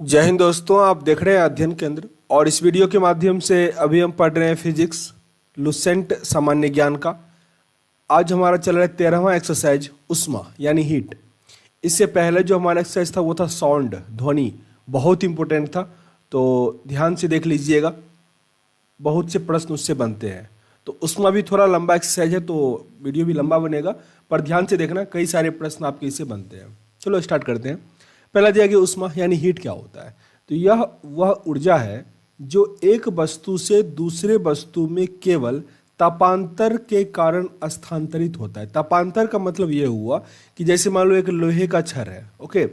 जय हिंद दोस्तों, आप देख रहे हैं अध्ययन केंद्र और इस वीडियो के माध्यम से अभी हम पढ़ रहे हैं फिजिक्स लुसेंट सामान्य ज्ञान का। आज हमारा चल रहा है 13वां एक्सरसाइज उष्मा यानी हीट। इससे पहले जो हमारा एक्सरसाइज था वो था साउंड, ध्वनि, बहुत इंपॉर्टेंट था, तो ध्यान से देख लीजिएगा, बहुत से प्रश्न उससे बनते हैं। तो उष्मा भी थोड़ा लंबा एक्सरसाइज है तो वीडियो भी लंबा बनेगा, पर ध्यान से देखना, कई सारे प्रश्न आपके इससे बनते हैं। चलो स्टार्ट करते हैं। पहला दिया गया उष्मा यानी हीट क्या होता है। तो यह वह ऊर्जा है जो एक वस्तु से दूसरे वस्तु में केवल तापांतर के कारण स्थानांतरित होता है। तापांतर का मतलब यह हुआ कि जैसे मान लो एक लोहे का छड़ है, ओके,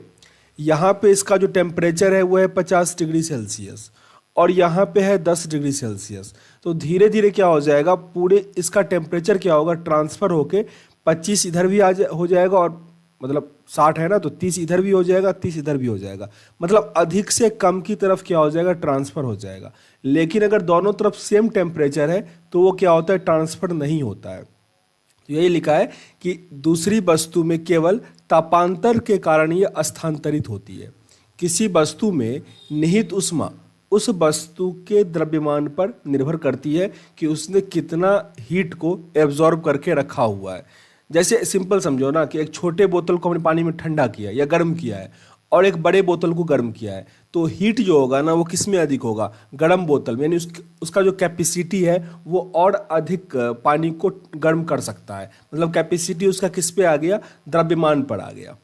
यहाँ पे इसका जो टेम्परेचर है वो है 50 डिग्री सेल्सियस और यहाँ पे है 10 डिग्री सेल्सियस। तो धीरे धीरे क्या हो जाएगा, पूरे इसका टेम्परेचर क्या होगा, ट्रांसफर होके 25 इधर भी हो जाएगा, और मतलब 60 है ना, तो 30 इधर भी हो जाएगा, 30 इधर भी हो जाएगा, मतलब अधिक से कम की तरफ क्या हो जाएगा, ट्रांसफर हो जाएगा। लेकिन अगर दोनों तरफ सेम टेम्परेचर है तो वो क्या होता है, ट्रांसफर नहीं होता है। तो यही लिखा है कि दूसरी वस्तु में केवल तापांतर के कारण ये स्थानांतरित होती है। किसी वस्तु में निहित ऊष्मा उस वस्तु के द्रव्यमान पर निर्भर करती है कि उसने कितना हीट को एब्जॉर्ब करके रखा हुआ है। जैसे सिंपल समझो ना कि एक छोटे बोतल को हमने पानी में ठंडा किया या गर्म किया है और एक बड़े बोतल को गर्म किया है, तो हीट जो होगा ना वो किस में अधिक होगा, गर्म बोतल में, यानी उसका जो कैपेसिटी है वो और अधिक पानी को गर्म कर सकता है। मतलब कैपेसिटी उसका किस पे आ गया, द्रव्यमान पर आ गया।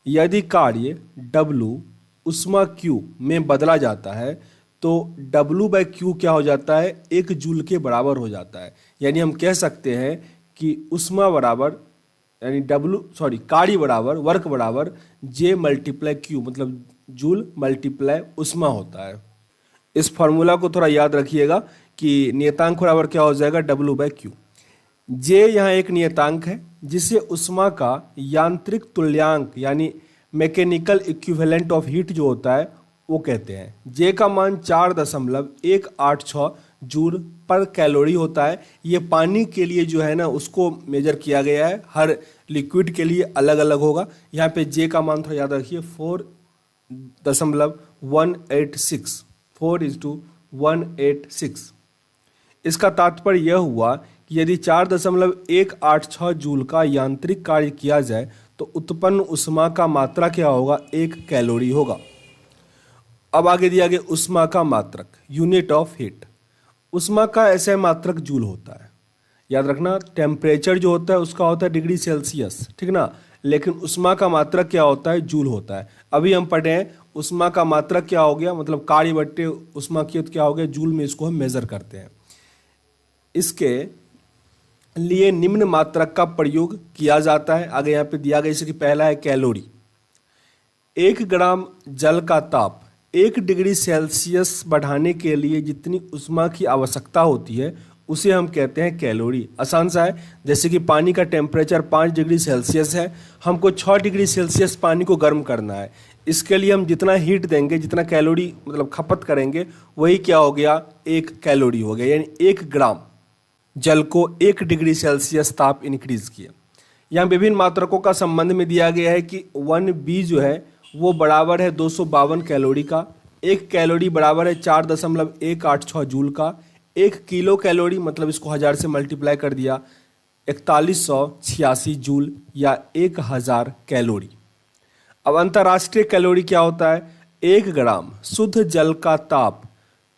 यदि कार्य W उष्मा Q में बदला जाता है तो W/Q क्या हो जाता है, 1 जूल के बराबर हो जाता है। यानी हम कह सकते हैं कि उष्मा बराबर यानी कार्य बराबर वर्क बराबर J×Q, मतलब जूल मल्टीप्लाई उष्मा होता है। इस फॉर्मूला को थोड़ा याद रखिएगा कि नियतांक बराबर क्या हो जाएगा, W/Q। J यहाँ एक नियतांक है जिसे उष्मा का यांत्रिक तुल्यांक यानी मैकेनिकल इक्विवेलेंट ऑफ हीट जो होता है वो कहते हैं। J का मान 4.186 जूल पर कैलोरी होता है। ये पानी के लिए जो है ना उसको मेजर किया गया है, हर लिक्विड के लिए अलग अलग होगा। यहाँ पे J का मान थोड़ा याद रखिए, 4.186, 4:186। इसका तात्पर्य यह हुआ कि यदि 4.186 जूल का यांत्रिक कार्य किया जाए तो उत्पन्न उष्मा का मात्रा क्या होगा, 1 कैलोरी होगा। अब आगे दिया गया उष्मा का मात्रक, यूनिट ऑफ हीट। उष्मा का ऐसा मात्रक जूल होता है। याद रखना, टेम्परेचर जो होता है उसका होता है डिग्री सेल्सियस, ठीक ना, लेकिन उष्मा का मात्रक क्या होता है, जूल होता है। अभी हम पढ़े हैं उष्मा का मात्रक क्या हो गया, मतलब कार्य बट्टे उष्मा की क्या हो गया, जूल में इसको हम मेजर करते हैं। इसके लिए निम्न मात्रक का प्रयोग किया जाता है। आगे यहाँ पे दिया गया जैसे कि पहला है कैलोरी। 1 ग्राम जल का ताप 1 डिग्री सेल्सियस बढ़ाने के लिए जितनी उष्मा की आवश्यकता होती है उसे हम कहते हैं कैलोरी। आसान सा है, जैसे कि पानी का टेम्परेचर 5 डिग्री सेल्सियस है, हमको 6 डिग्री सेल्सियस पानी को गर्म करना है। इसके लिए हम जितना हीट देंगे, जितना कैलोरी मतलब खपत करेंगे, वही क्या हो गया, 1 कैलोरी हो गया। यानी 1 ग्राम जल को 1 डिग्री सेल्सियस ताप इंक्रीज किया। यहाँ विभिन्न मात्रकों का संबंध में दिया गया है कि 1B जो है वो बराबर है 252 कैलोरी का, 1 कैलोरी बराबर है 4.186 जूल का, 1 किलो कैलोरी मतलब इसको 1000 से मल्टीप्लाई कर दिया 4186 जूल या 1000 कैलोरी। अब अंतर्राष्ट्रीय कैलोरी क्या होता है, 1 ग्राम शुद्ध जल का ताप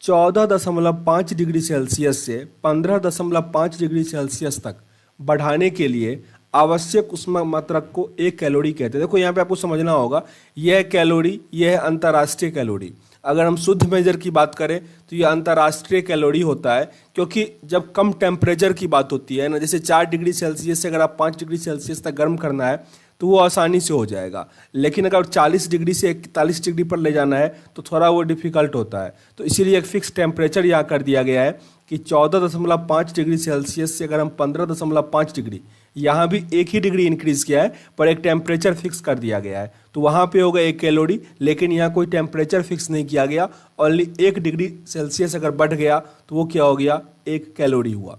14.5 डिग्री सेल्सियस से 15.5 डिग्री सेल्सियस तक बढ़ाने के लिए आवश्यक उष्मा मात्रक को 1 कैलोरी कहते हैं। देखो यहाँ पे आपको समझना होगा, यह कैलोरी, यह है अंतर्राष्ट्रीय कैलोरी। अगर हम शुद्ध मेजर की बात करें तो यह अंतर्राष्ट्रीय कैलोरी होता है, क्योंकि जब कम टेम्परेचर की बात होती है ना, जैसे 4 डिग्री सेल्सियस से अगर आप 5 डिग्री सेल्सियस तक गर्म करना है तो वो आसानी से हो जाएगा, लेकिन अगर 40 डिग्री से 41 डिग्री पर ले जाना है तो थोड़ा वो डिफिकल्ट होता है। तो इसीलिए एक फिक्स टेम्परेचर यहाँ कर दिया गया है कि 14.5 डिग्री सेल्सियस से अगर हम 15.5 डिग्री, यहाँ भी 1 ही डिग्री इंक्रीज किया है पर एक टेम्परेचर फिक्स कर दिया गया है, तो वहाँ पे होगा 1 कैलोरी, लेकिन यहाँ कोई टेम्परेचर फिक्स नहीं किया गया, ओनली 1 डिग्री सेल्सियस अगर बढ़ गया तो वो क्या हो गया, 1 कैलोरी हुआ।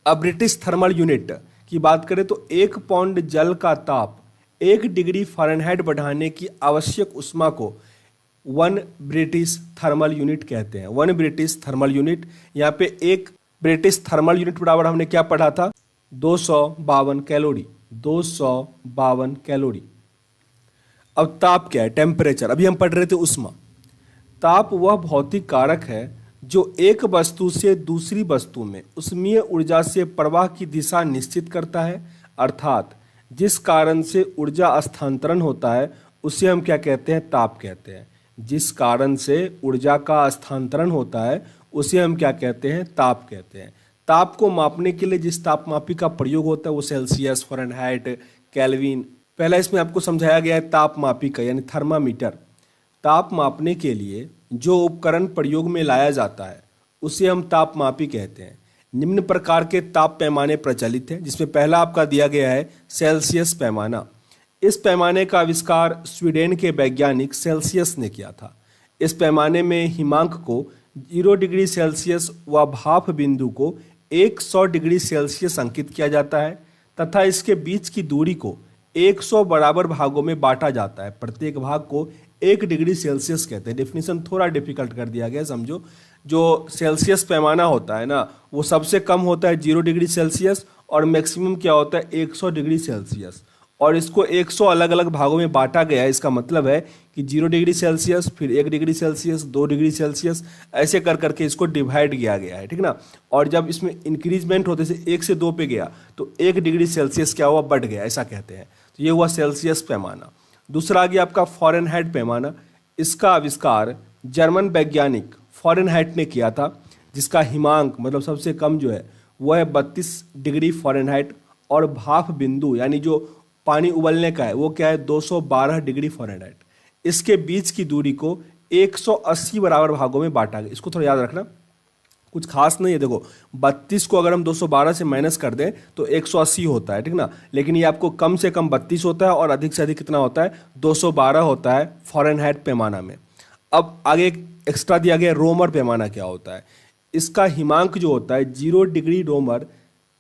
अब ब्रिटिश थर्मल यूनिट की बात करें तो 1 पाउंड जल का ताप 1 डिग्री फ़ारेनहाइट बढ़ाने की आवश्यक उष्मा को वन ब्रिटिश थर्मल यूनिट कहते हैं। वन ब्रिटिश थर्मल यूनिट, यहाँ पे एक ब्रिटिश थर्मल यूनिट बराबर हमने क्या पढ़ा था, 252 कैलोरी, 252 कैलोरी। अब ताप क्या है, टेम्परेचर, अभी हम पढ़ रहे थे उष्मा। ताप वह भौतिक कारक है जो एक वस्तु से दूसरी वस्तु में उष्मीय ऊर्जा से प्रवाह की दिशा निश्चित करता है, अर्थात जिस कारण से ऊर्जा स्थानांतरण होता है उसे हम क्या कहते हैं, ताप कहते हैं। जिस कारण से ऊर्जा का स्थानांतरण होता है उसे हम क्या कहते हैं, ताप कहते हैं। ताप को मापने के लिए जिस तापमापी का प्रयोग होता है वो सेल्सियस, फ़ारेनहाइट, केल्विन। पहला इसमें आपको समझाया गया है तापमापी का यानी थर्मामीटर। ताप मापने के लिए जो उपकरण प्रयोग में लाया जाता है उसे हम तापमापी कहते हैं। निम्न प्रकार के ताप पैमाने प्रचलित हैं, जिसमें पहला आपका दिया गया है सेल्सियस पैमाना। इस पैमाने का आविष्कार स्वीडन के वैज्ञानिक सेल्सियस ने किया था। इस पैमाने में हिमांक को 0 डिग्री सेल्सियस व भाप बिंदु को 100 डिग्री सेल्सियस अंकित किया जाता है तथा इसके बीच की दूरी को 100 बराबर भागों में बांटा जाता है। प्रत्येक भाग को 1 डिग्री सेल्सियस कहते हैं। डेफिनेशन थोड़ा डिफिकल्ट कर दिया गया, समझो। जो सेल्सियस पैमाना होता है ना, वो सबसे कम होता है 0 डिग्री सेल्सियस और मैक्सिमम क्या होता है 100 डिग्री सेल्सियस, और इसको 100 अलग अलग भागों में बांटा गया है। इसका मतलब है कि 0 डिग्री सेल्सियस, फिर 1 डिग्री सेल्सियस, 2 डिग्री सेल्सियस, ऐसे कर करके इसको डिवाइड किया गया है, ठीक ना। और जब इसमें इंक्रीजमेंट होते से 1 से 2 पे गया तो 1 डिग्री सेल्सियस क्या हुआ, बढ़ गया, ऐसा कहते हैं। तो ये हुआ सेल्सियस पैमाना। दूसरा आ गया आपका फ़ारेनहाइट पैमाना। इसका आविष्कार जर्मन वैज्ञानिक फ़ारेनहाइट ने किया था, जिसका हिमांक मतलब सबसे कम जो है वो है 32 डिग्री फ़ारेनहाइट, और भाप बिंदु यानी जो पानी उबलने का है वो क्या है 212 डिग्री फ़ारेनहाइट। इसके बीच की दूरी को 180 बराबर भागों में बांटा गया। इसको थोड़ा याद रखना, कुछ खास नहीं है। देखो 32 को अगर हम 212 से माइनस कर दें तो 180 होता है, ठीक ना। लेकिन ये आपको कम से कम 32 होता है और अधिक से अधिक कितना होता है 212 होता है फ़ारेनहाइट पैमाना में। अब आगे एक एक्स्ट्रा दिया गया रोमर पैमाना क्या होता है। इसका हिमांक जो होता है 0 डिग्री रोमर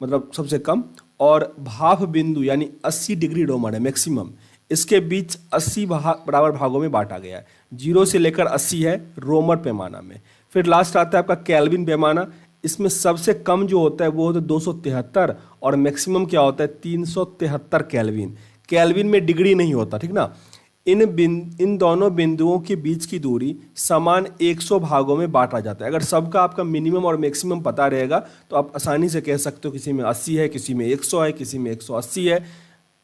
मतलब सबसे कम, और भाप बिंदु यानी 80 डिग्री रोमर है मैक्सिमम। इसके बीच 80 बराबर भागों में बांटा गया है। 0 से लेकर 80 है रोमर पैमाना में। फिर लास्ट आता है आपका केल्विन पैमाना। इसमें सबसे कम जो होता है वो होता है 273 और मैक्सिमम क्या होता है 373 केल्विन। केल्विन में डिग्री नहीं होता, ठीक ना। इन दोनों बिंदुओं के बीच की दूरी समान 100 भागों में बांटा जाता है। अगर सबका आपका मिनिमम और मैक्सिमम पता रहेगा तो आप आसानी से कह सकते हो किसी में 80 है, किसी में 100 है, किसी में 180 है।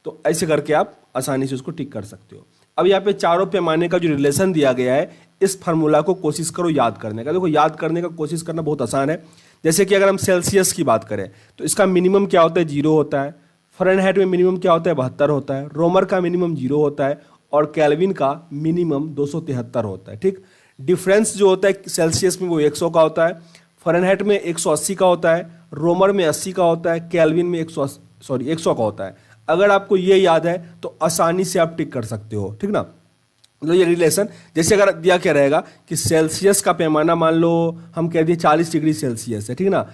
तो ऐसे करके आप आसानी से उसको टिक कर सकते हो। अब यहाँ पे चारों पैमाने का जो रिलेशन दिया गया है, इस फार्मूला को कोशिश करो याद करने का। देखो याद करने का कोशिश करना बहुत आसान है। जैसे कि अगर हम सेल्सियस की बात करें तो इसका मिनिमम क्या होता है 0 होता है, फ़ारेनहाइट में मिनिमम क्या होता है 72 होता है, रोमर का मिनिमम 0 होता है और केल्विन का मिनिमम 273 होता है, ठीक। डिफरेंस जो होता है सेल्सियस में वो 100 का होता है, फ़ारेनहाइट में 180 का होता है, रोमर में 80 का होता है, केल्विन में 100 का होता है। अगर आपको ये याद है तो आसानी से आप टिक कर सकते हो, ठीक ना। तो ये रिलेशन जैसे अगर दिया क्या रहेगा कि सेल्सियस का पैमाना मान लो हम कह दिए 40 डिग्री सेल्सियस है, ठीक ना,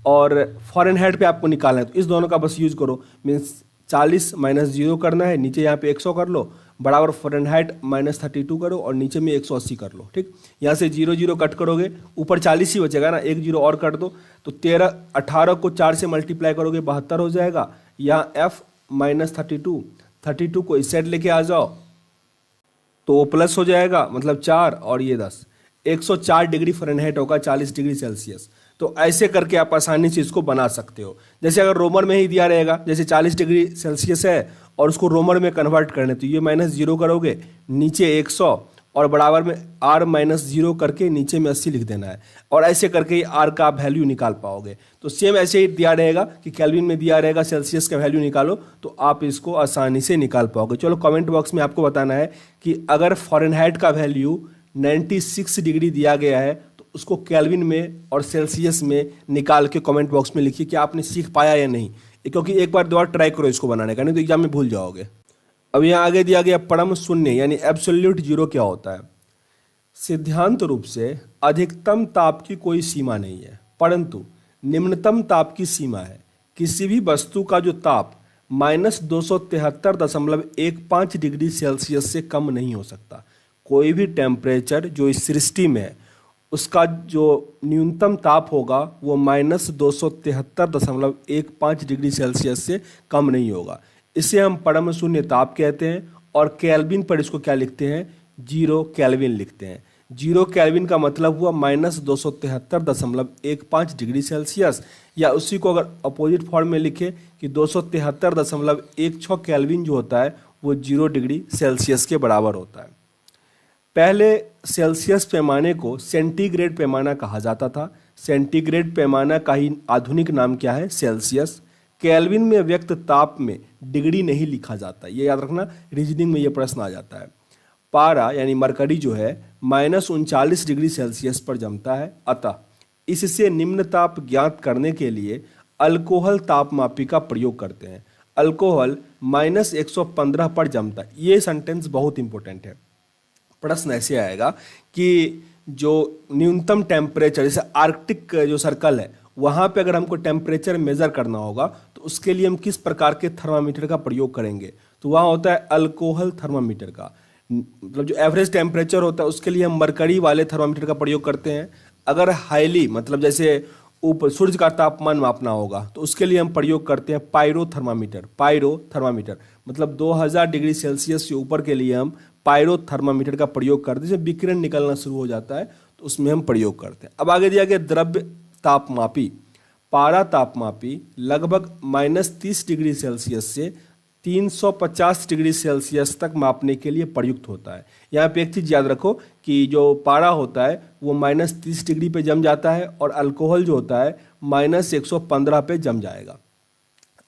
और फ़ारेनहाइट पे आपको निकालना है तो इस दोनों का बस यूज करो। मीन्स 40 माइनस 0 करना है, नीचे यहाँ पे 100 कर लो, बराबर फ़ारेनहाइट -32 करो और नीचे में 180 कर लो, ठीक। यहाँ से 0 0 कट करोगे, ऊपर 40 ही बचेगा ना, 1 0 और कट दो तो 18 को 4 से मल्टीप्लाई करोगे 72 हो जाएगा। यहाँ f -32 को इस साइड लेके आ जाओ तो वो प्लस हो जाएगा, मतलब 4 और ये 10, 104 डिग्री फ़ारेनहाइट होगा 40 डिग्री सेल्सियस। तो ऐसे करके आप आसानी से इसको बना सकते हो। जैसे अगर रोमर में ही दिया रहेगा, जैसे 40 डिग्री सेल्सियस है और उसको रोमर में कन्वर्ट करने तो ये -0 करोगे, नीचे 100 और बराबर में r -0 करके नीचे में 80 लिख देना है, और ऐसे करके ही r का आप वैल्यू निकाल पाओगे। तो सेम ऐसे ही दिया रहेगा कि केल्विन में दिया रहेगा सेल्सियस का वैल्यू निकालो तो आप इसको आसानी से निकाल पाओगे। चलो कमेंट बॉक्स में आपको बताना है कि अगर फ़ारेनहाइट का वैल्यू 96 डिग्री दिया गया है तो उसको केल्विन में और सेल्सियस में निकाल के कमेंट बॉक्स में लिखिए कि आपने सीख पाया या नहीं, क्योंकि एक बार 2 बार ट्राई करो इसको बनाने का, नहीं तो एग्जाम में भूल जाओगे। अब यहाँ आगे दिया गया परम शून्य यानी एब्सोल्यूट जीरो क्या होता है। सिद्धांत रूप से अधिकतम ताप की कोई सीमा नहीं है, परंतु निम्नतम ताप की सीमा है। किसी भी वस्तु का जो ताप -273.15 डिग्री सेल्सियस से कम नहीं हो सकता। कोई भी टेम्परेचर जो इस सृष्टि में है उसका जो न्यूनतम ताप होगा वो -273.15 डिग्री सेल्सियस से कम नहीं होगा। इसे हम परम शून्य ताप कहते हैं और केल्विन पर इसको क्या लिखते हैं, 0 केल्विन लिखते हैं। 0 केल्विन का मतलब हुआ -273.15 डिग्री सेल्सियस, या उसी को अगर अपोजिट फॉर्म में लिखे कि 273.16 केल्विन जो होता है वो 0 डिग्री सेल्सियस के बराबर होता है। पहले सेल्सियस पैमाने को सेंटीग्रेड पैमाना कहा जाता था। सेंटीग्रेड पैमाना का ही आधुनिक नाम क्या है, सेल्सियस। केल्विन में व्यक्त ताप में डिग्री नहीं लिखा जाता, ये याद रखना, रीजनिंग में ये प्रश्न आ जाता है। पारा यानी मरकरी जो है -39 डिग्री सेल्सियस पर जमता है, अतः इससे निम्न ताप ज्ञात करने के लिए अल्कोहल तापमापी का प्रयोग करते हैं। अल्कोहल -115 पर जमता है। ये सेंटेंस बहुत इंपॉर्टेंट है। प्रश्न ऐसे आएगा कि जो न्यूनतम टेम्परेचर, जैसे आर्कटिक जो सर्कल है वहाँ पे अगर हमको टेम्परेचर मेज़र करना होगा तो उसके लिए हम किस प्रकार के थर्मामीटर का प्रयोग करेंगे, तो वहाँ होता है अल्कोहल थर्मामीटर का। मतलब जो एवरेज टेम्परेचर होता है उसके लिए हम मरकरी वाले थर्मामीटर का प्रयोग करते हैं। अगर हाईली मतलब जैसे ऊपर सूर्य का तापमान मापना होगा तो उसके लिए हम प्रयोग करते हैं पायरो थर्मामीटर। पायरो थर्मामीटर मतलब 2000 डिग्री सेल्सियस से ऊपर के लिए हम पायरो थर्मामीटर का प्रयोग करते हैं। जब विकिरण निकलना शुरू हो जाता है तो उसमें हम प्रयोग करते हैं। अब आगे दिया गया द्रव्य तापमापी। पारा तापमापी लगभग -30 डिग्री सेल्सियस से 350 डिग्री सेल्सियस तक मापने के लिए प्रयुक्त होता है। यहाँ पे एक चीज़ याद रखो कि जो पारा होता है वो -30 डिग्री पे जम जाता है और अल्कोहल जो होता है -115 पे जम जाएगा।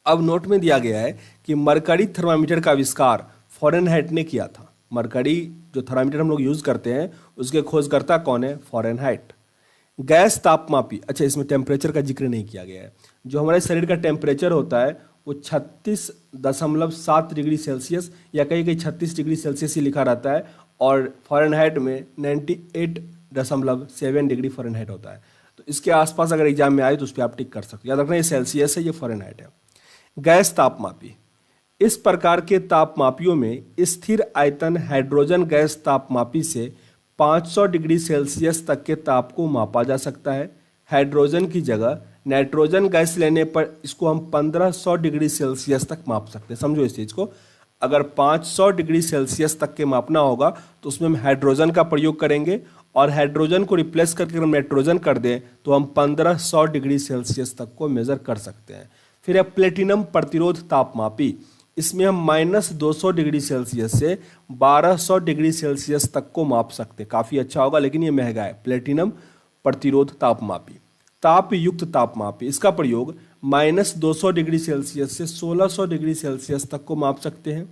अब नोट में दिया गया है कि मरकरी थर्मामीटर का आविष्कार फॉरेनहाइट ने किया था। मरकरी जो थर्मामीटर हम लोग यूज़ करते हैं उसके खोजकर्ता कौन है, फॉरेनहाइट। गैस तापमापी, अच्छा इसमें टेम्परेचर का जिक्र नहीं किया गया है। जो हमारे शरीर का टेम्परेचर होता है वो 36.7 डिग्री सेल्सियस या कहीं कहीं 36 डिग्री सेल्सियस ही लिखा रहता है और फॉरेनहाइट में 98.7 डिग्री फॉरेनहाइट होता है। तो इसके आसपास अगर एग्जाम में आए तो उस पर आप टिक कर सकते हो। याद रखना ये सेल्सियस है, ये फॉरेनहाइट है। गैस तापमापी, इस प्रकार के तापमापियों में स्थिर आयतन हाइड्रोजन गैस तापमापी से 500 डिग्री सेल्सियस तक के ताप को मापा जा सकता है। हाइड्रोजन की जगह नाइट्रोजन गैस लेने पर इसको हम 1500 डिग्री सेल्सियस तक माप सकते हैं। समझो इस चीज़ को, अगर 500 डिग्री सेल्सियस तक के मापना होगा तो उसमें हम हाइड्रोजन का प्रयोग करेंगे और हाइड्रोजन को रिप्लेस करके अगर हम नाइट्रोजन कर दें तो हम 1500 डिग्री सेल्सियस तक को मेज़र कर सकते हैं। फिर है प्लेटिनम प्रतिरोध तापमापी। इसमें हम -200 डिग्री सेल्सियस से 1200 डिग्री सेल्सियस तक को माप सकते हैं। काफ़ी अच्छा होगा लेकिन ये महंगा है। प्लेटिनम प्रतिरोध तापमापी। ताप युक्त तापमापी, इसका प्रयोग -200 डिग्री सेल्सियस से 1600 डिग्री सेल्सियस तक को माप सकते हैं।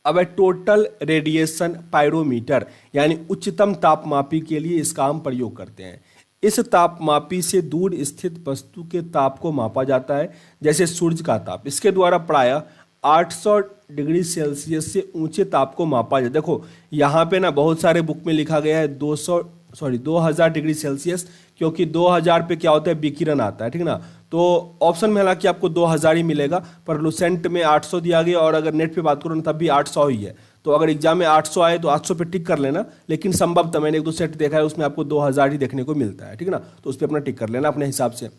अब है टोटल रेडिएशन पायरोमीटर, यानी उच्चतम तापमापी के लिए इसका हम प्रयोग करते हैं। इस तापमापी से दूर स्थित वस्तु के ताप को मापा जाता है, जैसे सूर्य का ताप। इसके द्वारा प्रायः 800 डिग्री सेल्सियस से ऊंचे ताप को मापा जाए। देखो यहाँ पे ना बहुत सारे बुक में लिखा गया है 2000 डिग्री सेल्सियस, क्योंकि 2000 पे क्या होता है, विकिरण आता है, ठीक ना। तो ऑप्शन में हालांकि आपको 2000 ही मिलेगा, पर लुसेंट में 800 दिया गया और अगर नेट पे बात करो तब भी 800 ही है। तो अगर एग्जाम में 800 आए तो 800 पे टिक कर लेना, लेकिन संभवतः मैंने 1-2 सेट देखा है उसमें आपको 2000 ही देखने को मिलता है, ठीक ना। तो उस पर अपना टिक कर लेना अपने हिसाब से।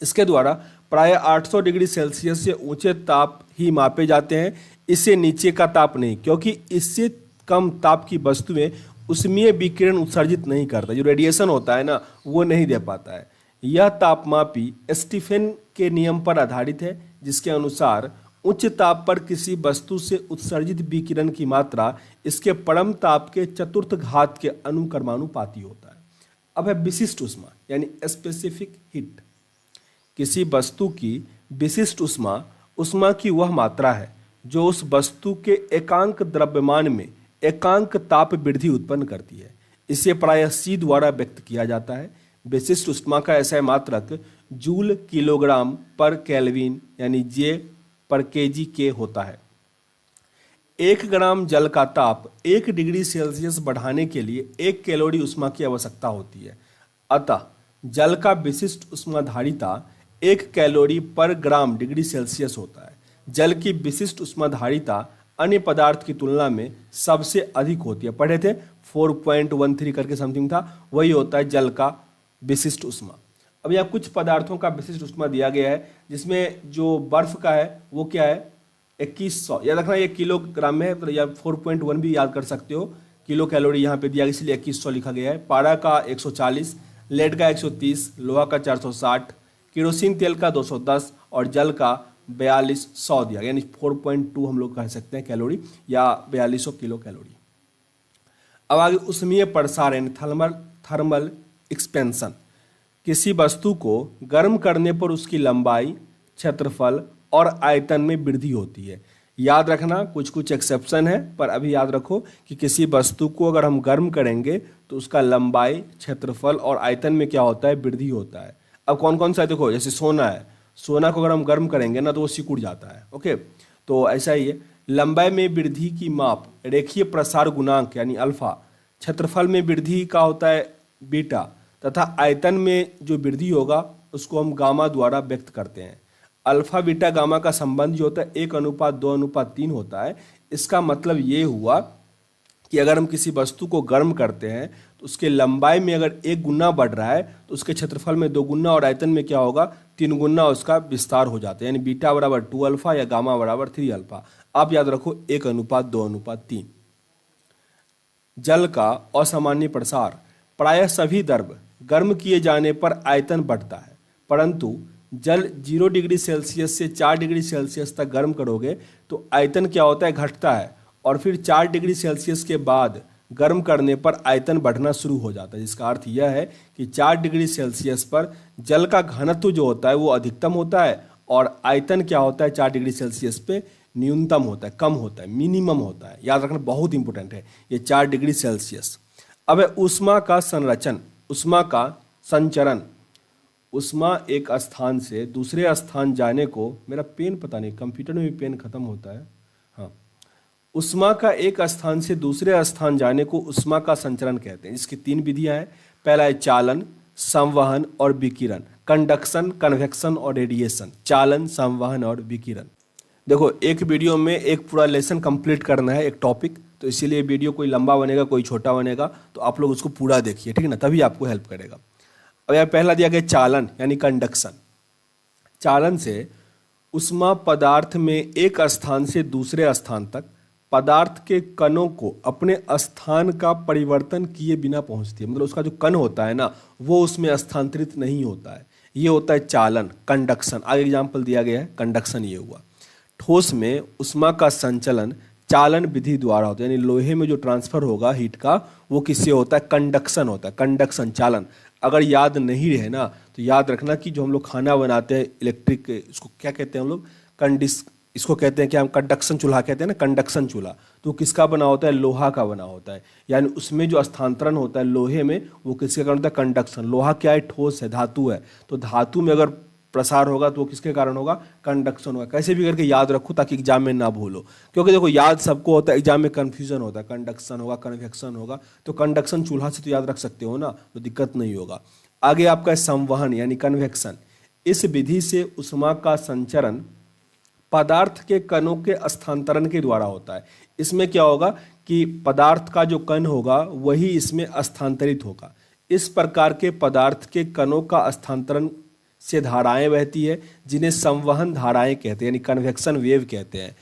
इसके द्वारा प्राय 800 डिग्री सेल्सियस से ऊंचे ताप ही मापे जाते हैं, इससे नीचे का ताप नहीं, क्योंकि इससे कम ताप की वस्तुएं उसमें विकिरण उत्सर्जित नहीं करता, जो रेडिएशन होता है ना वो नहीं दे पाता है। यह तापमापी स्टीफन के नियम पर आधारित है, जिसके अनुसार उच्च ताप पर किसी वस्तु से उत्सर्जित विकिरण की मात्रा इसके परम ताप के चतुर्थ घात के अनुक्रमानुपाती होता है। अब है विशिष्ट ऊष्मा यानी स्पेसिफिक हीट। किसी वस्तु की विशिष्ट ऊष्मा ऊष्मा की वह मात्रा है जो उस वस्तु के एकांक द्रव्यमान में एकांक ताप वृद्धि उत्पन्न करती है। इसे प्रायः C द्वारा व्यक्त किया जाता है। विशिष्ट ऊष्मा का ऐसा मात्रक जूल किलोग्राम पर केल्विन यानी J पर kg के होता है। 1 ग्राम जल का ताप 1 डिग्री सेल्सियस बढ़ाने के लिए 1 कैलोरी ऊष्मा की आवश्यकता होती है। अतः जल का विशिष्ट ऊष्माधारिता 1 कैलोरी पर ग्राम डिग्री सेल्सियस होता है। जल की विशिष्ट ऊष्माधारिता अन्य पदार्थ की तुलना में सबसे अधिक होती है। पढ़े थे 4.13 करके समथिंग था, वही होता है जल का विशिष्ट ऊष्मा। अब यहाँ कुछ पदार्थों का विशिष्ट ऊष्मा दिया गया है, जिसमें जो बर्फ का है वो क्या है 2100, याद रखना ये किलोग्राम में है, तो या 4.1 भी याद कर सकते हो, किलो कैलोरी यहाँ पे दिया गया इसलिए 2100 लिखा गया है। पारा का 140, लेड का 130, लोहा का 460, केरोसिन तेल का 210 और जल का 4200 दिया, यानी 4.2 हम लोग कह सकते हैं कैलोरी या 4200 किलो कैलोरी। अब आगे ऊष्मीय प्रसार यानी थर्मल एक्सपेंशन। किसी वस्तु को गर्म करने पर उसकी लंबाई, क्षेत्रफल और आयतन में वृद्धि होती है। याद रखना कुछ कुछ एक्सेप्शन है, पर अभी याद रखो कि किसी वस्तु को अगर हम गर्म करेंगे तो उसका लंबाई, क्षेत्रफल और आयतन में क्या होता है, वृद्धि होता है। अब कौन कौन सा है देखो, जैसे सोना है, सोना को अगर हम गर्म करेंगे ना तो वो सिकुड़ जाता है। ओके, तो ऐसा ही है। लंबाई में वृद्धि की माप रेखीय प्रसार गुणांक यानी अल्फा, क्षेत्रफल में वृद्धि का होता है बीटा, तथा आयतन में जो वृद्धि होगा उसको हम गामा द्वारा व्यक्त करते हैं। अल्फा बीटा गामा का संबंध जो होता है 1:2:3 होता है। इसका मतलब ये हुआ कि अगर हम किसी वस्तु को गर्म करते हैं तो उसके लंबाई में अगर 1 गुना बढ़ रहा है तो उसके क्षेत्रफल में 2 गुना और आयतन में क्या होगा 3 गुना उसका विस्तार हो जाता है, यानी बीटा बराबर 2 अल्फा या गामा बराबर 3 अल्फा। आप याद रखो 1:2:3। जल का असामान्य प्रसार। प्रायः सभी द्रव गर्म किए जाने पर आयतन बढ़ता है, परंतु जल 0 डिग्री सेल्सियस से 4 डिग्री सेल्सियस तक गर्म करोगे तो आयतन क्या होता है, घटता है, और फिर 4 डिग्री सेल्सियस के बाद गर्म करने पर आयतन बढ़ना शुरू हो जाता है। जिसका अर्थ यह है कि 4 डिग्री सेल्सियस पर जल का घनत्व जो होता है वो अधिकतम होता है और आयतन क्या होता है 4 डिग्री सेल्सियस पे न्यूनतम होता है, कम होता है, मिनिमम होता है। याद रखना बहुत इंपॉर्टेंट है ये 4 डिग्री सेल्सियस। अब है ऊष्मा का संरचन, ऊष्मा का संचरण। ऊष्मा एक स्थान से दूसरे स्थान जाने को, मेरा पेन पता नहीं कंप्यूटर में भी पेन खत्म होता है, हाँ, ऊष्मा का एक स्थान से दूसरे स्थान जाने को ऊष्मा का संचरण कहते हैं। इसकी 3 विधियां हैं। पहला है चालन, संवहन और विकिरण, कंडक्शन, कन्वेक्शन और रेडिएशन। चालन, संवहन और विकिरण। देखो एक वीडियो में एक पूरा लेसन कंप्लीट करना है, एक टॉपिक, तो इसीलिए वीडियो कोई लंबा बनेगा कोई छोटा बनेगा, तो आप लोग उसको पूरा देखिए, ठीक है ना, तभी आपको हेल्प करेगा। अब यार पहला दिया गया चालन यानी कंडक्शन। चालन से ऊष्मा पदार्थ में एक स्थान से दूसरे स्थान तक पदार्थ के कणों को अपने स्थान का परिवर्तन किए बिना पहुंचती है। मतलब उसका जो कण होता है ना वो उसमें स्थानांतरित नहीं होता है, ये होता है चालन, कंडक्शन। आगे एग्जाम्पल दिया गया है, कंडक्शन ये हुआ। ठोस में ऊष्मा का संचलन चालन विधि द्वारा होता है, यानी लोहे में जो ट्रांसफर होगा हीट का वो किससे होता है, कंडक्शन होता है, कंडक्शन, चालन। अगर याद नहीं रहे ना तो याद रखना कि जो हम लोग खाना बनाते हैं इलेक्ट्रिक, इसको क्या कहते हैं हम लोग, इसको कहते हैं कि हम कंडक्शन चूल्हा कहते हैं ना, कंडक्शन चूल्हा, तो किसका बना होता है, लोहा का बना होता है। यानी उसमें जो स्थानांतरण होता है लोहे में वो किसके कारण होता है, कंडक्शन। लोहा क्या है, ठोस है, धातु है, तो धातु में अगर प्रसार होगा तो वो किसके कारण होगा, कंडक्शन होगा। कैसे भी करके याद रखो ताकि एग्जाम में ना भूलो, क्योंकि देखो याद सबको होता है, एग्जाम में कंफ्यूजन होता है, कंडक्शन होगा, कन्वेक्शन होगा, तो कंडक्शन चूल्हा से तो याद रख सकते हो ना, तो दिक्कत नहीं होगा। आगे आपका है संवहन यानी कन्वेक्शन। इस विधि से ऊष्मा का संचरण पदार्थ के कणों के स्थानांतरण के द्वारा होता है। इसमें क्या होगा कि पदार्थ का जो कण होगा वही इसमें स्थानांतरित होगा। इस प्रकार के पदार्थ के कणों का स्थानांतरण से धाराएं बहती है जिन्हें संवहन धाराएं कहते हैं, यानी कन्वेक्शन वेव कहते हैं।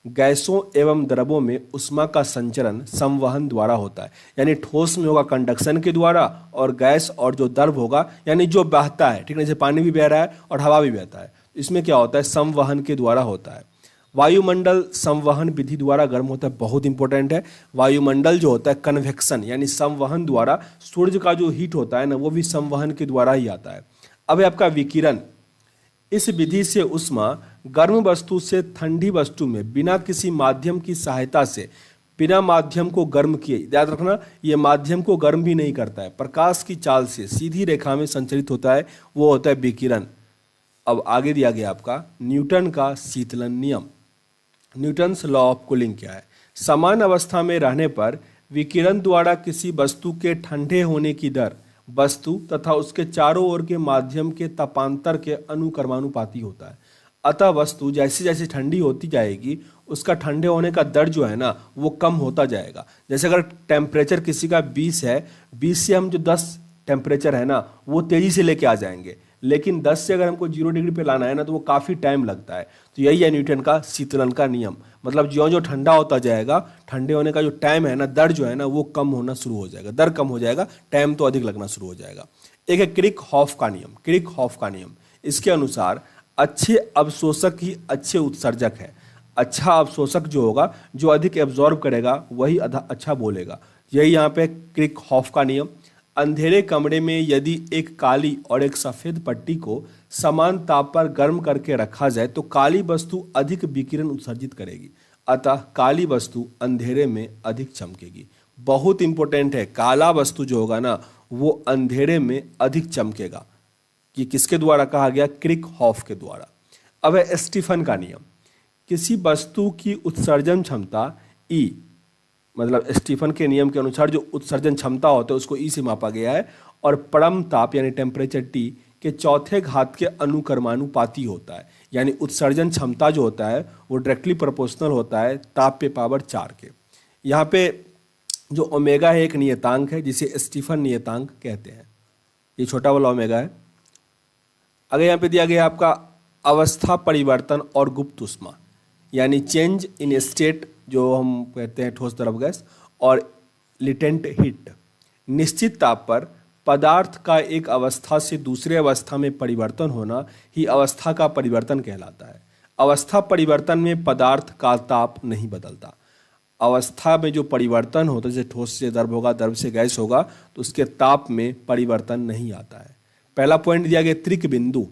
गैसों एवं द्रवों में ऊष्मा का संचरण संवहन द्वारा होता है, यानी ठोस में होगा कंडक्शन के द्वारा, और गैस और जो द्रव होगा यानी जो बहता है, ठीक है, जैसे पानी भी बह रहा है और हवा भी बहता है, इसमें क्या होता है, संवहन के द्वारा होता है। वायुमंडल संवहन विधि द्वारा गर्म होता है, बहुत इंपॉर्टेंट है। वायुमंडल जो होता है कन्वेक्शन यानी संवहन द्वारा, सूर्य का जो हीट होता है ना वो भी संवहन के द्वारा ही आता है। अब है आपका विकिरण। इस विधि से ऊष्मा गर्म वस्तु से ठंडी वस्तु में बिना किसी माध्यम की सहायता से, बिना माध्यम को गर्म किए, याद रखना ये माध्यम को गर्म भी नहीं करता है, प्रकाश की चाल से सीधी रेखा में संचरित होता है, वो होता है विकिरण। अब आगे दिया गया आपका न्यूटन का शीतलन नियम। न्यूटन्स लॉ ऑफ कूलिंग क्या है। समान अवस्था में रहने पर विकिरण द्वारा किसी वस्तु के ठंडे होने की दर वस्तु तथा उसके चारों ओर के माध्यम के तापांतर के अनुक्रमानुपाती होता है। अतः वस्तु जैसे जैसे ठंडी होती जाएगी उसका ठंडे होने का दर जो है ना वो कम होता जाएगा। जैसे अगर टेम्परेचर किसी का 20 है, 20 से हम जो 10 टेम्परेचर है ना वो तेजी से लेके आ जाएंगे, लेकिन 10 से अगर हमको 0 डिग्री पे लाना है ना तो वो काफ़ी टाइम लगता है। तो यही है न्यूटन का शीतलन का नियम। मतलब ज्यों ज्यों ठंडा होता जाएगा, ठंडे होने का जो टाइम है ना, दर जो है ना वो कम होना शुरू हो जाएगा, दर कम हो जाएगा, टाइम तो अधिक लगना शुरू हो जाएगा। एक है क्रिक-हॉफ का नियम। क्रिक-हॉफ का नियम, इसके अनुसार अच्छे अवशोषक ही अच्छे उत्सर्जक है। अच्छा अवशोषक जो होगा, जो अधिक एब्जॉर्ब करेगा, वही अच्छा बोलेगा। यही यहाँ पे क्रिक-हॉफ का नियम। अंधेरे कमरे में यदि एक काली और एक सफेद पट्टी को समान ताप पर गर्म करके रखा जाए तो काली वस्तु अधिक विकिरण उत्सर्जित करेगी, अतः काली वस्तु अंधेरे में अधिक चमकेगी। बहुत इंपॉर्टेंट है, काला वस्तु जो होगा ना वो अंधेरे में अधिक चमकेगा। ये किसके द्वारा कहा गया? क्रिक-हॉफ के द्वारा। अब है स्टीफन का नियम। किसी वस्तु की उत्सर्जन क्षमता E, मतलब स्टीफन के नियम के अनुसार जो उत्सर्जन क्षमता होता है उसको E से मापा गया है, और परम ताप यानी टेम्परेचर T के चौथे घात के अनुक्रमानुपाती होता है। यानी उत्सर्जन क्षमता जो होता है वो डायरेक्टली प्रोपोर्शनल होता है ताप पे पावर 4 के। यहाँ पे जो ओमेगा है एक नियतांक है जिसे स्टीफन नियतांक कहते हैं। ये छोटा वाला ओमेगा है। अगर यहाँ पे दिया गया आपका अवस्था परिवर्तन और गुप्त ऊष्मा, यानी चेंज इन स्टेट जो हम कहते हैं ठोस द्रव गैस, और लिटेंट हीट। निश्चित ताप पर पदार्थ का एक अवस्था से दूसरे अवस्था में परिवर्तन होना ही अवस्था का परिवर्तन कहलाता है। अवस्था परिवर्तन में पदार्थ का ताप नहीं बदलता। अवस्था में जो परिवर्तन होता है, जैसे ठोस से द्रव होगा, द्रव से गैस होगा, तो उसके ताप में परिवर्तन नहीं आता है। पहला पॉइंट दिया गया त्रिक बिंदु।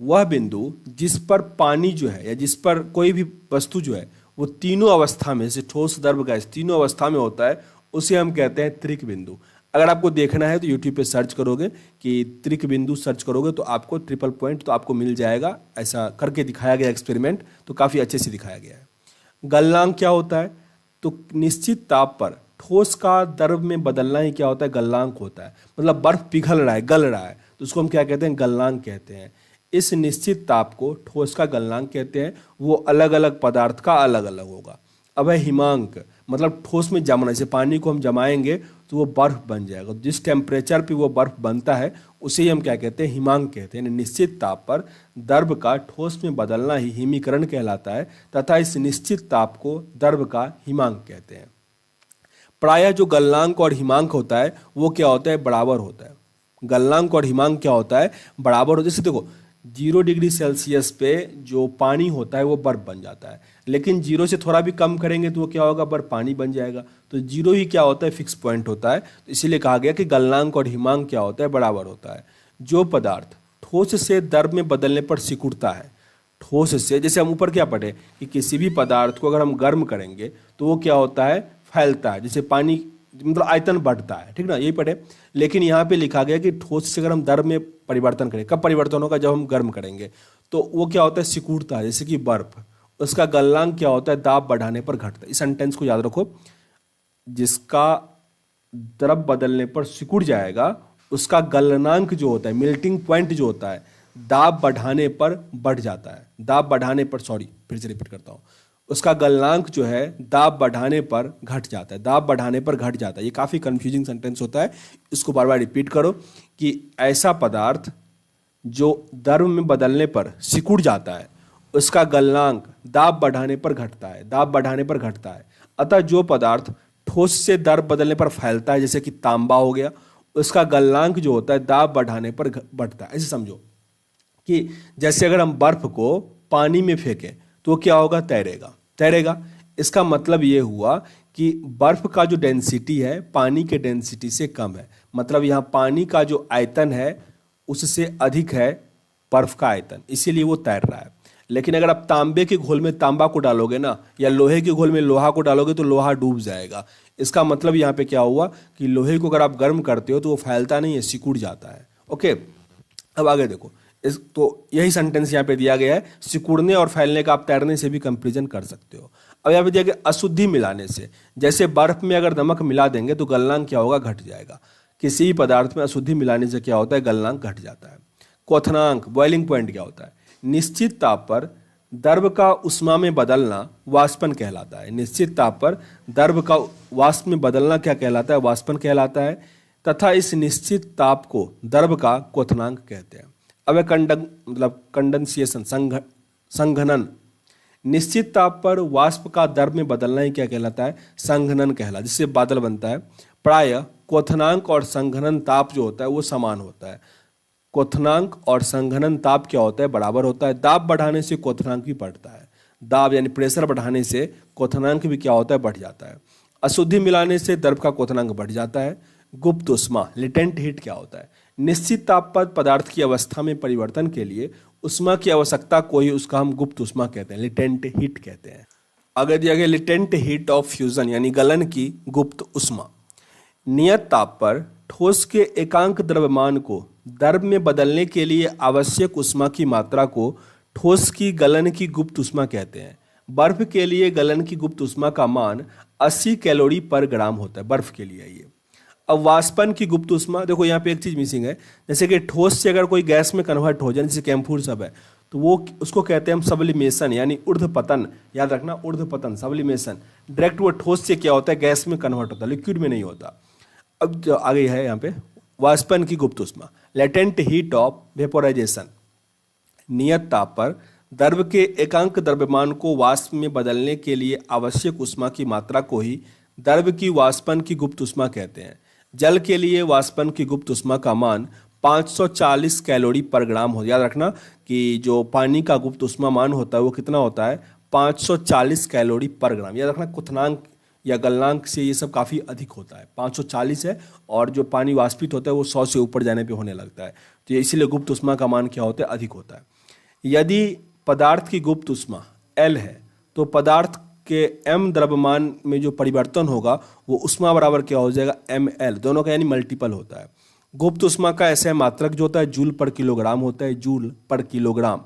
वह बिंदु जिस पर पानी जो है या जिस पर कोई भी वस्तु जो है वो तीनों अवस्था में से ठोस द्रव गैस तीनों अवस्था में होता है, उसे हम कहते हैं त्रिक बिंदु। अगर आपको देखना है तो यूट्यूब पे सर्च करोगे कि त्रिक बिंदु सर्च करोगे तो आपको ट्रिपल पॉइंट तो आपको मिल जाएगा। ऐसा करके दिखाया गया एक्सपेरिमेंट, तो काफ़ी अच्छे से दिखाया गया है। गलनांक क्या होता है? तो निश्चित ताप पर ठोस का द्रव में बदलना ही क्या होता है? गलनांक होता है। मतलब बर्फ पिघल रहा है, गल रहा है, तो उसको हम क्या कहते हैं? गलनांक कहते हैं। इस निश्चित ताप को ठोस का गलनांक कहते हैं। वो अलग अलग पदार्थ का अलग अलग होगा। अब है हिमांक, मतलब ठोस में जमना। जैसे पानी को हम जमाएंगे तो वो बर्फ बन जाएगा। जिस टेम्परेचर पे वो बर्फ बनता है उसे ही हम क्या कहते हैं? हिमांक कहते हैं। निश्चित ताप पर द्रव का ठोस में बदलना ही हिमीकरण कहलाता है, तथा इस निश्चित ताप को द्रव का हिमांक कहते हैं। प्रायः जो गलनांक और हिमांक होता है वो क्या होता है? बराबर होता है। गलनांक और हिमांक क्या होता है? बराबर होता है। जैसे देखो 0 डिग्री सेल्सियस पे जो पानी होता है वो बर्फ बन जाता है, लेकिन 0 से थोड़ा भी कम करेंगे तो वो क्या होगा? बर्फ पानी बन जाएगा। तो 0 ही क्या होता है? फिक्स पॉइंट होता है। तो इसीलिए कहा गया कि गलनांक और हिमांक क्या होता है? बराबर होता है। जो पदार्थ ठोस से द्रव में बदलने पर सिकुड़ता है, ठोस से, जैसे हम ऊपर क्या पढ़े कि किसी भी पदार्थ को अगर हम गर्म करेंगे तो वो क्या होता है? फैलता है। जैसे पानी, मतलब आयतन बढ़ता है, ठीक ना, यही पढ़े। लेकिन यहाँ पे लिखा गया कि ठोस से अगर हम द्रव में परिवर्तन करें, कब परिवर्तन होगा? जब हम गर्म करेंगे, तो वो क्या होता है? सिकुड़ता है। जैसे कि बर्फ, उसका गलनांक क्या होता है? दाब बढ़ाने पर घटता है। इस सेंटेंस को याद रखो, जिसका द्रव बदलने पर सिकुड़ जाएगा उसका गलनांक जो होता है, मेल्टिंग पॉइंट जो होता है, दाब बढ़ाने पर बढ़ जाता है। दाब बढ़ाने पर, सॉरी फिर से रिपीट करता हूँ, उसका गलनांक जो है दाब बढ़ाने पर घट जाता है। दाब बढ़ाने पर घट जाता है। ये काफ़ी कंफ्यूजिंग सेंटेंस होता है, इसको बार बार रिपीट करो कि ऐसा पदार्थ जो द्रव में बदलने पर सिकुड़ जाता है उसका गलनांक दाब बढ़ाने पर घटता है। दाब बढ़ाने पर घटता है। अतः जो पदार्थ ठोस से द्रव बदलने पर फैलता है, जैसे कि तांबा हो गया, उसका गलनांक जो होता है दाब बढ़ाने पर बढ़ता है। ऐसे समझो कि जैसे अगर हम बर्फ को पानी में फेंकें तो क्या होगा? तैरेगा। तैरेगा। इसका मतलब ये हुआ कि बर्फ का जो डेंसिटी है पानी के डेंसिटी से कम है। मतलब यहाँ पानी का जो आयतन है उससे अधिक है बर्फ का आयतन, इसीलिए वो तैर रहा है। लेकिन अगर आप तांबे के घोल में तांबा को डालोगे ना, या लोहे के घोल में लोहा को डालोगे तो लोहा डूब जाएगा। इसका मतलब यहाँ पे क्या हुआ कि लोहे को अगर आप गर्म करते हो तो वो फैलता नहीं है, सिकुड़ जाता है। ओके, अब आगे देखो। तो यही सेंटेंस यहाँ पे दिया गया है। सिकुड़ने और फैलने का आप तैरने से भी कंपेरिजन कर सकते हो। अब यहाँ पे दिया गया अशुद्धि मिलाने से। जैसे बर्फ में अगर नमक मिला देंगे तो गलनांक क्या होगा? घट जाएगा। किसी भी पदार्थ में अशुद्धि मिलाने से क्या होता है? गलनांक घट जाता है। क्वथनांक, बॉइलिंग पॉइंट क्या होता है? निश्चित ताप पर द्रव का उष्मा में बदलना वाष्पन कहलाता है। निश्चित ताप पर द्रव का वाष्प में बदलना क्या कहलाता है? वाष्पन कहलाता है। तथा इस निश्चित ताप को द्रव का क्वथनांक कहते हैं। अब कंडेंसेशन संघनन। निश्चित ताप पर वाष्प का द्रव में बदलना ही क्या कहलाता है? संघनन कहलाता है, जिससे बादल बनता है। प्रायः क्वथनांक और संघनन ताप जो होता है वो समान होता है। क्वथनांक और संघनन ताप क्या होता है? बराबर होता है। दाब बढ़ाने से क्वथनांक भी बढ़ता है। दाब यानी प्रेशर बढ़ाने से क्वथनांक भी क्या होता है? बढ़ जाता है। अशुद्धि मिलाने से द्रव का क्वथनांक बढ़ जाता है। गुप्त उष्मा लेटेंट हीट क्या होता है? निश्चित ताप पर पदार्थ की अवस्था में परिवर्तन के लिए उष्मा की आवश्यकता को ही उसका हम गुप्त उष्मा कहते हैं, लेटेंट हीट कहते हैं। अगर दिया गया लेटेंट हीट ऑफ फ्यूजन यानी गलन की गुप्त उष्मा। नियत ताप पर ठोस के एकांक द्रव्यमान को द्रव में बदलने के लिए आवश्यक उष्मा की मात्रा को ठोस की गलन की गुप्त उष्मा कहते हैं। बर्फ के लिए गलन की गुप्त उष्मा का मान 80 कैलोरी पर ग्राम होता है, बर्फ के लिए ये। अब वाष्पन की गुप्त उष्मा, देखो यहाँ पे एक चीज मिसिंग है, जैसे कि ठोस से अगर कोई गैस में कन्वर्ट हो जाए, जैसे कैम्फूर सब है, तो वो उसको कहते हैं हम सब्लिमेशन यानी ऊर्ध्वपतन। याद रखना, ऊर्ध्वपतन सब्लिमेशन। डायरेक्ट वो ठोस से क्या होता है? गैस में कन्वर्ट होता है, लिक्विड में नहीं होता। अब जो आगे है यहाँ पे वाष्पन की गुप्त उष्मा, लेटेंट हीट ऑफ वेपोराइजेशन। नियत ताप पर द्रव के एकांक द्रव्यमान को वाष्प में बदलने के लिए आवश्यक उष्मा की मात्रा को ही द्रव की वाष्पन की गुप्त उष्मा कहते हैं। जल के लिए वाष्पन की गुप्त उष्मा का मान 540 कैलोरी पर ग्राम हो। याद रखना कि जो पानी का गुप्त उष्मा मान होता है वो कितना होता है? 540 कैलोरी पर ग्राम। याद रखना क्वथनांक या गलनांक से ये सब काफ़ी अधिक होता है। 540 है और जो पानी वाष्पित होता है वो 100 से ऊपर जाने पे होने लगता है, तो इसीलिए गुप्त उष्मा का मान क्या होता है? अधिक होता है। यदि पदार्थ की गुप्त उष्मा L है तो पदार्थ के m द्रव्यमान में जो परिवर्तन होगा वो उष्मा बराबर क्या हो जाएगा? ml, दोनों का यानी मल्टीपल होता है। गुप्त उष्मा का ऐसा मात्रक जो होता है जूल पर किलोग्राम होता है, जूल पर किलोग्राम।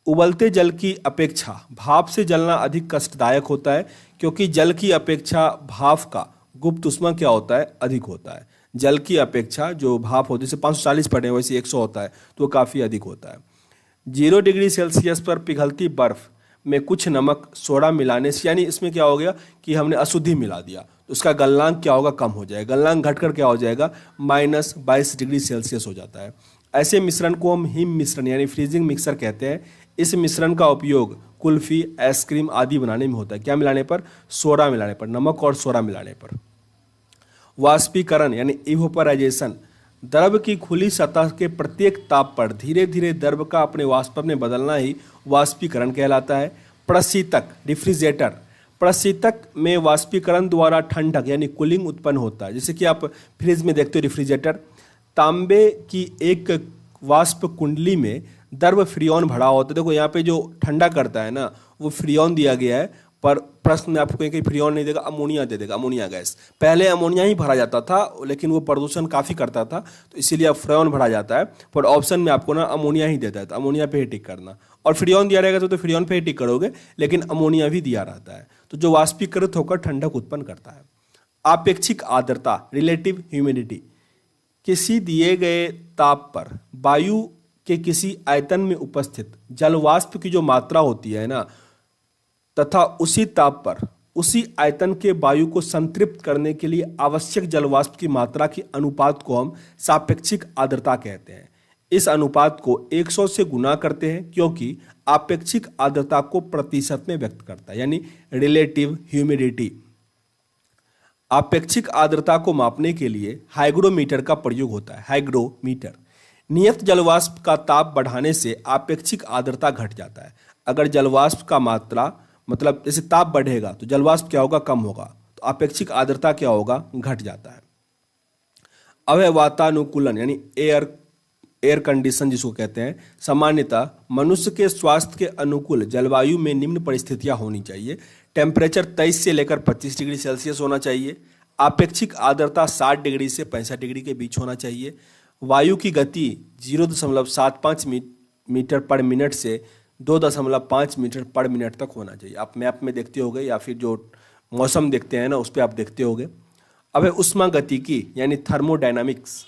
उबलते जल की अपेक्षा भाप से जलना अधिक कष्टदायक होता है, क्योंकि जल की अपेक्षा भाप का गुप्त उष्मा क्या होता है? अधिक होता है। जल की अपेक्षा जो भाप होती है, जैसे 540 पढ़े वैसे 100 होता है, तो काफ़ी अधिक होता है। 0 डिग्री सेल्सियस पर पिघलती बर्फ में कुछ नमक सोडा मिलाने से, यानी इसमें क्या हो गया कि हमने अशुद्धि मिला दिया, तो उसका गलनांक क्या होगा? कम हो जाएगा। गलनांक घटकर क्या हो जाएगा? -22 डिग्री सेल्सियस हो जाता है। ऐसे मिश्रण को हम हिम मिश्रण यानी फ्रीजिंग मिक्सर कहते हैं। इस मिश्रण का उपयोग कुल्फी, आइसक्रीम आदि बनाने में होता है। क्या मिलाने पर? सोडा मिलाने पर, नमक और सोडा मिलाने पर। वाष्पीकरण यानी इवोपराइजेशन। द्रव की खुली सतह के प्रत्येक ताप पर धीरे धीरे द्रव का अपने वाष्प में बदलना ही वाष्पीकरण कहलाता है। प्रशीतक रेफ्रिजरेटर। प्रशीतक में वाष्पीकरण द्वारा ठंडक यानी कूलिंग उत्पन्न होता है। जैसे कि आप फ्रिज में देखते हो रेफ्रिजरेटर, तांबे की एक वाष्प कुंडली में द्रव फ्रियोन भरा होता है। देखो यहाँ पे जो ठंडा करता है ना वो फ्रियोन दिया गया है, पर प्रश्न में आपको कहीं फ्रियोन नहीं देगा, अमोनिया दे देगा, अमोनिया गैस। पहले अमोनिया ही भरा जाता था, लेकिन वो प्रदूषण काफ़ी करता था, तो इसीलिए अब फ्रियोन भरा जाता है। पर ऑप्शन में आपको ना अमोनिया ही देता है, तो अमोनिया पे ही टिक करना। और फ्रियोन दिया रहेगा तो फ्रियोन पे ही टिक करोगे, लेकिन अमोनिया भी दिया रहता है, तो जो वाष्पीकृत होकर ठंडक उत्पन्न करता है। आपेक्षिक आर्द्रता रिलेटिव ह्यूमिडिटी। किसी दिए गए ताप पर वायु के किसी आयतन में उपस्थित जल वाष्प की जो मात्रा होती है ना, तथा उसी ताप पर उसी आयतन के वायु को संतृप्त करने के लिए आवश्यक जल वाष्प की मात्रा की अनुपात को हम सापेक्षिक आर्द्रता कहते हैं। इस अनुपात को 100 से गुना करते हैं, क्योंकि आपेक्षिक आर्द्रता को प्रतिशत में व्यक्त करता है, यानी रिलेटिव ह्यूमिडिटी। आपेक्षिक आर्द्रता को मापने के लिए हाइग्रोमीटर का प्रयोग होता है। हाइग्रोमीटर। नियत जलवाष्प का ताप बढ़ाने से आपेक्षिक आर्द्रता घट जाता है। अगर जलवाष्प का मात्रा मतलब जैसे ताप बढ़ेगा तो जलवाष्प क्या होगा? कम होगा, तो आपेक्षिक आर्द्रता क्या होगा? घट जाता है। अब है वातानुकूलन यानी एयर कंडीशन जिसको कहते हैं। सामान्यतः मनुष्य के स्वास्थ्य के अनुकूल जलवायु में निम्न परिस्थितियां होनी चाहिए। टेम्परेचर 23 से लेकर 25 डिग्री सेल्सियस होना चाहिए। आपेक्षिक आर्द्रता 60 डिग्री से 65 डिग्री के बीच होना चाहिए। वायु की गति 0.75 मीटर पर मिनट से 2.5 मीटर पर मिनट तक होना चाहिए। आप मैप में देखते होगे या फिर जो मौसम देखते हैं ना उस पर आप देखते होगे। अब है उष्मागतिकी यानी थर्मोडायनामिक्स।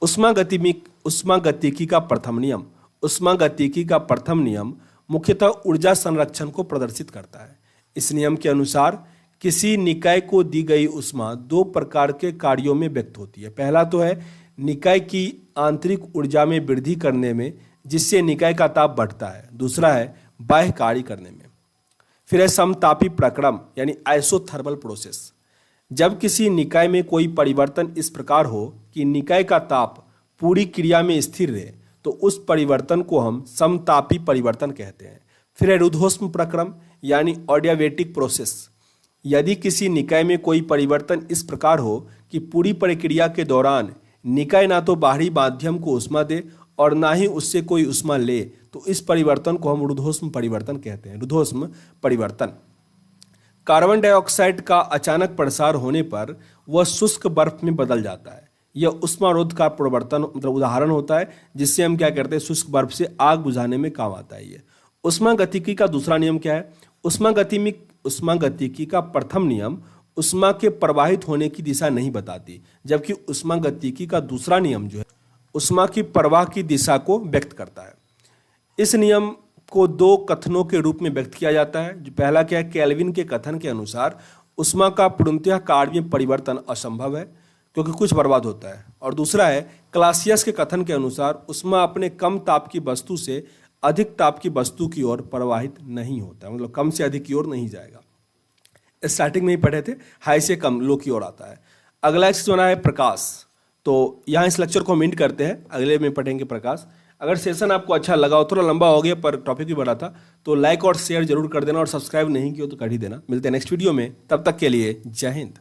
उष्मागतिकी का प्रथम नियम। उष्मागतिकी का प्रथम नियम मुख्यतः ऊर्जा संरक्षण को प्रदर्शित करता है। इस नियम के अनुसार किसी निकाय को दी गई ऊष्मा दो प्रकार के कार्यों में व्यक्त होती है। पहला तो है निकाय की आंतरिक ऊर्जा में वृद्धि करने में, जिससे निकाय का ताप बढ़ता है। दूसरा है बाह्य कार्य करने में। फिर है समतापी प्रक्रम यानी आइसोथर्मल प्रोसेस। जब किसी निकाय में कोई परिवर्तन इस प्रकार हो कि निकाय का ताप पूरी क्रिया में स्थिर रहे, तो उस परिवर्तन को हम समतापी परिवर्तन कहते हैं। फिर है रुद्धोष्म प्रक्रम यानी ऑडियाबेटिक प्रोसेस। यदि किसी निकाय में कोई परिवर्तन इस प्रकार हो कि पूरी प्रक्रिया के दौरान निकाय ना तो बाहरी माध्यम को ऊष्मा दे और ना ही उससे कोई ऊष्मा ले, तो इस परिवर्तन को हम रुद्धोष्म परिवर्तन कहते हैं। रुद्धोष्म परिवर्तन। कार्बन डाइऑक्साइड का अचानक प्रसार होने पर वह शुष्क बर्फ में बदल जाता है। यह ऊष्मारोध का प्रवर्तन मतलब उदाहरण होता है, जिससे हम क्या करते हैं, शुष्क बर्फ से आग बुझाने में काम आता है। ये ऊष्मागतिकी का दूसरा नियम क्या है? ऊष्मागतिकी का प्रथम नियम ऊष्मा के प्रवाहित होने की दिशा नहीं बताती, जबकि ऊष्मागतिकी का दूसरा नियम जो है ऊष्मा की प्रवाह की दिशा को व्यक्त करता है। इस नियम को दो कथनों के रूप में व्यक्त किया जाता है। जो पहला क्या है, केल्विन के कथन के अनुसार ऊष्मा का पूर्णतः कार्य में परिवर्तन असंभव है क्योंकि कुछ बर्बाद होता है। और दूसरा है क्लासियस के कथन के अनुसार ऊष्मा अपने कम ताप की वस्तु से अधिक ताप की वस्तु की ओर प्रवाहित नहीं होता, मतलब कम से अधिक की ओर नहीं जाएगा। स्टार्टिंग में ही पढ़े थे, हाई से कम लो की ओर आता है। अगला एक्सरसाइज बना है प्रकाश। तो यहाँ इस लेक्चर को हम एंड करते हैं, अगले में पढ़ेंगे प्रकाश। अगर सेशन आपको अच्छा लगा हो, थोड़ा लंबा हो गया पर टॉपिक भी बड़ा था, तो लाइक और शेयर जरूर कर देना और सब्सक्राइब नहीं किया तो कर ही देना। मिलते हैं नेक्स्ट वीडियो में, तब तक के लिए जय हिंद।